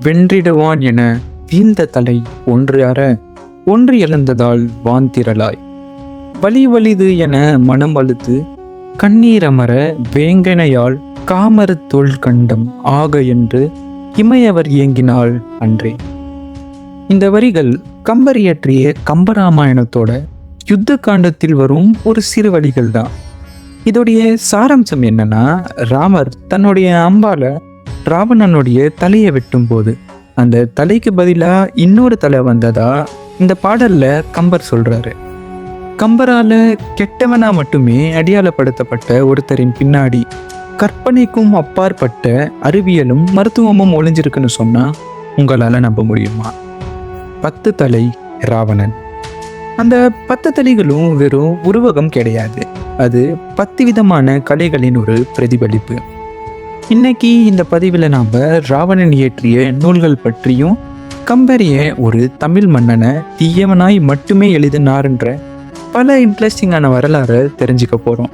வென்றிடுவான் என வீழ்ந்த தலை ஒன்று இழந்ததால் வாந்திரலாய் வலி வலிது என மனம் அழுது கண்ணீரமர வேங்கனையால் காமரு தோல் கண்டம் ஆக என்று இமையவர் இயங்கினாள் அன்றே. இந்த வரிகள் கம்பர் இயற்றிய கம்பராமாயணத்தோட யுத்த காண்டத்தில் வரும் ஒரு சிறு வரிகள் தான். இதோடைய சாராம்சம் என்னன்னா, ராமர் தன்னுடைய அம்பால ராவணனுடைய தலையை வெட்டும் போது அந்த தலைக்கு பதிலா இன்னொரு தலை வந்ததா இந்த பாடல்ல கம்பர் சொல்றாரு. கம்பரால கெட்டவனா மட்டுமே அடையாளப்படுத்தப்பட்ட ஒருத்தரின் பின்னாடி கற்பனைக்கும் அப்பாற்பட்ட அறிவியலும் மருத்துவமும் ஒளிஞ்சிருக்குன்னு சொன்னா உங்களால நம்ப முடியுமா? 10 தலை ராவணன். அந்த 10 தலைகளும் வெறும் உருவகம் கிடையாது, அது 10 விதமான கலைகளின் ஒரு பிரதிபலிப்பு. இன்னைக்கு இந்த பதிவில் நாம் ராவணன் இயற்றிய நூல்கள் பற்றியும் கம்பரிய ஒரு தமிழ் மன்னனை தீயவனாய் மட்டுமே எழுதினார்ன்ற பல இன்ட்ரெஸ்டிங்கான வரலாறு தெரிஞ்சுக்க போகிறோம்.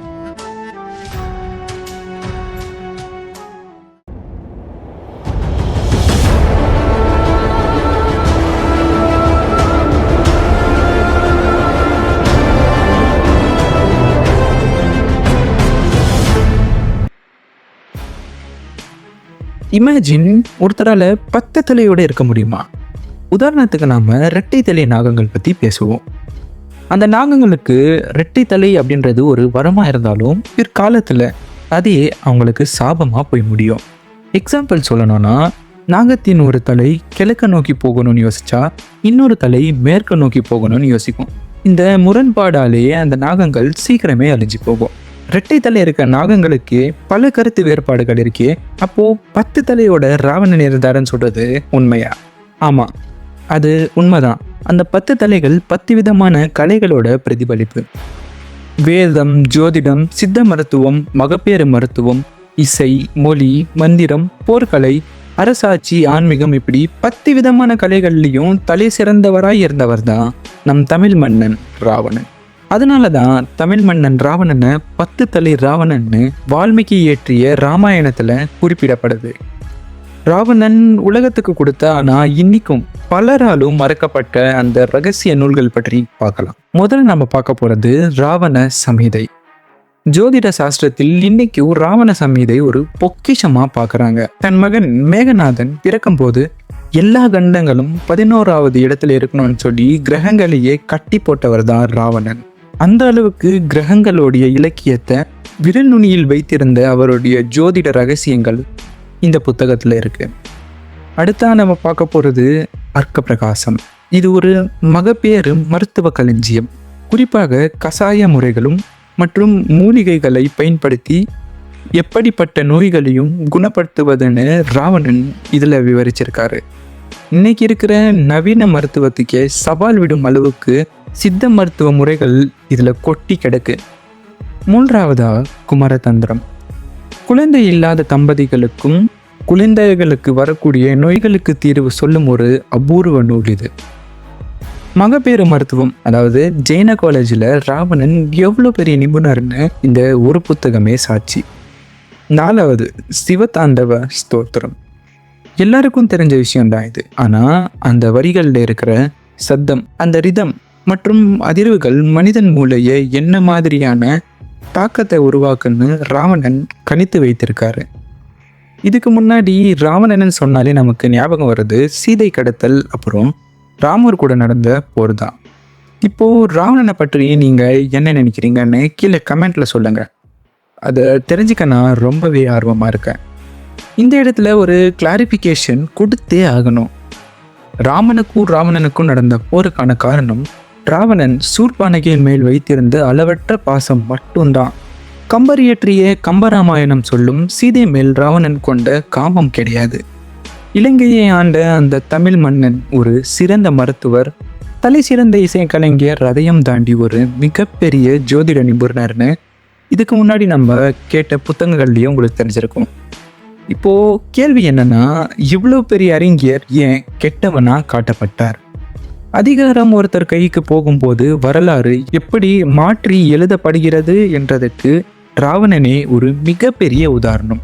இமேஜின் ஒருத்தரால் 10 தலையோடு இருக்க முடியுமா? உதாரணத்துக்கு நாம் இரட்டை தலை நாகங்கள் பற்றி பேசுவோம். அந்த நாகங்களுக்கு இரட்டை தலை அப்படின்றது ஒரு வரமாக இருந்தாலும் பிற்காலத்தில் அதே அவங்களுக்கு சாபமாக போய் முடியும். எக்ஸாம்பிள் சொல்லணும்னா, நாகத்தின் ஒரு தலை கிழக்க நோக்கி போகணும்னு யோசிச்சா இன்னொரு தலை மேற்க நோக்கி போகணும்னு யோசிக்கும். இந்த முரண்பாடாலேயே அந்த நாகங்கள் சீக்கிரமே அழிஞ்சு போகும். இரட்டை தலை இருக்க நாகங்களுக்கு பல கருத்து வேறுபாடுகள் இருக்கே. அப்போ 10 தலையோட ராவணன் இருந்தாருன்னு சொல்றது உண்மையா? ஆமா, அது உண்மைதான். அந்த 10 தலைகள் 10 விதமான கலைகளோட பிரதிபலிப்பு. வேதம், ஜோதிடம், சித்த மருத்துவம், மகப்பேறு மருத்துவம், இசை, மொழி, மந்திரம், போர்க்கலை, அரசாட்சி, ஆன்மீகம், இப்படி 10 விதமான கலைகள்லையும் தலை சிறந்தவராய் இருந்தவர் தான் நம் தமிழ் மன்னன் ராவணன். அதனால தான் தமிழ் மன்னன் ராவணனை 10 தலை ராவணன்னு வால்மீகி இயற்றிய ராமாயணத்துல குறிப்பிடப்படுது. ராவணன் உலகத்துக்கு கொடுத்த ஆனால் இன்னைக்கும் பலராலும் மறக்கப்பட்ட அந்த ரகசிய நூல்கள் பற்றி பார்க்கலாம். முதல்ல நம்ம பார்க்க போறது ராவண சம்ஹிதை. ஜோதிட சாஸ்திரத்தில் இன்னைக்கும் ராவண சம்ஹிதை ஒரு பொக்கிஷமா பார்க்கறாங்க. தன் மகன் மேகநாதன் பிறக்கும் போது எல்லா கண்டங்களும் 11வது இடத்துல இருக்கணும்னு சொல்லி கிரகங்களையே கட்டி போட்டவர் தான் ராவணன். அந்த அளவுக்கு கிரகங்களுடைய இலக்கியத்தை விரல் நுனியில் வைத்திருந்த அவருடைய ஜோதிட ரகசியங்கள் இந்த புத்தகத்தில் இருக்கு. அடுத்தா நம்ம பார்க்க போகிறது அர்க்க பிரகாசம். இது ஒரு மகப்பேறு மருத்துவ களஞ்சியம். குறிப்பாக கசாய முறைகளும் மற்றும் மூலிகைகளை பயன்படுத்தி எப்படிப்பட்ட நோய்களையும் குணப்படுத்துவதுன்னு ராவணன் இதில் விவரிச்சிருக்காரு. இன்னைக்கு இருக்கிற நவீன மருத்துவத்துக்கே சவால் விடும் அளவுக்கு சித்த மருத்துவ முறைகள் இதில் கொட்டி கிடக்கு. 3வதா குமரதந்திரம். குழந்தை இல்லாத தம்பதிகளுக்கும் குழந்தைகளுக்கு வரக்கூடிய நோய்களுக்கு தீர்வு சொல்லும் ஒரு அபூர்வ நூல் இது. மகப்பேறு மருத்துவம், அதாவது ஜெய்னகாலஜியில் ராவணன் எவ்வளோ பெரிய நிபுணர்னு இந்த ஒரு புத்தகமே சாட்சி. 4வது சிவதாண்டவ ஸ்தோத்திரம். எல்லாருக்கும் தெரிஞ்ச விஷயம்தான் இது. ஆனால் அந்த வரிகளில் இருக்கிற சத்தம், அந்த ரிதம் மற்றும் அதிர்வுகள் மனிதன் மூளையை என்ன மாதிரியான தாக்கத்தை உருவாக்குன்னு ராவணன் கணித்து வைத்திருக்காரு. இதுக்கு முன்னாடி ராவணன் சொன்னாலே நமக்கு ஞாபகம் வருது சீதை கடத்தல், அப்புறம் ராமர் கூட நடந்த போர் தான். இப்போது ராவணனை பற்றி நீங்கள் என்ன நினைக்கிறீங்கன்னு கீழே கமெண்ட்டில் சொல்லுங்கள். அதை தெரிஞ்சுக்க நான் ரொம்பவே ஆர்வமாக இருக்கேன். இந்த இடத்துல ஒரு கிளாரிஃபிகேஷன் கொடுத்தே ஆகணும். ராவணனுக்கும் நடந்த போருக்கான காரணம் ராவணன் சூர்பானகையின் மேல் வைத்திருந்த அளவற்ற பாசம் மட்டும்தான். கம்பர் இயற்றிய கம்பராமாயணம் சொல்லும் சீதை மேல் ராவணன் கொண்ட காமம் கிடையாது. இலங்கையை ஆண்ட அந்த தமிழ் மன்னன் ஒரு சிறந்த மருத்துவர், தலை சிறந்த இசைக்கலைஞர், ரதயம் தாண்டி ஒரு மிகப்பெரிய ஜோதிட நிபுணர்னு இதுக்கு முன்னாடி நம்ம கேட்ட புத்தகங்கள்லேயும் உங்களுக்கு தெரிஞ்சிருக்கும். இப்போது கேள்வி என்னன்னா, இவ்வளோ பெரிய அறிஞர் ஏன் கெட்டவனா காட்டப்பட்டார்? அதிகாரம் ஒருத்தர் கைக்கு போகும்போது வரலாறு எப்படி மாற்றி எழுதப்படுகிறது என்றதற்கு ராவணனே ஒரு மிகப்பெரிய உதாரணம்.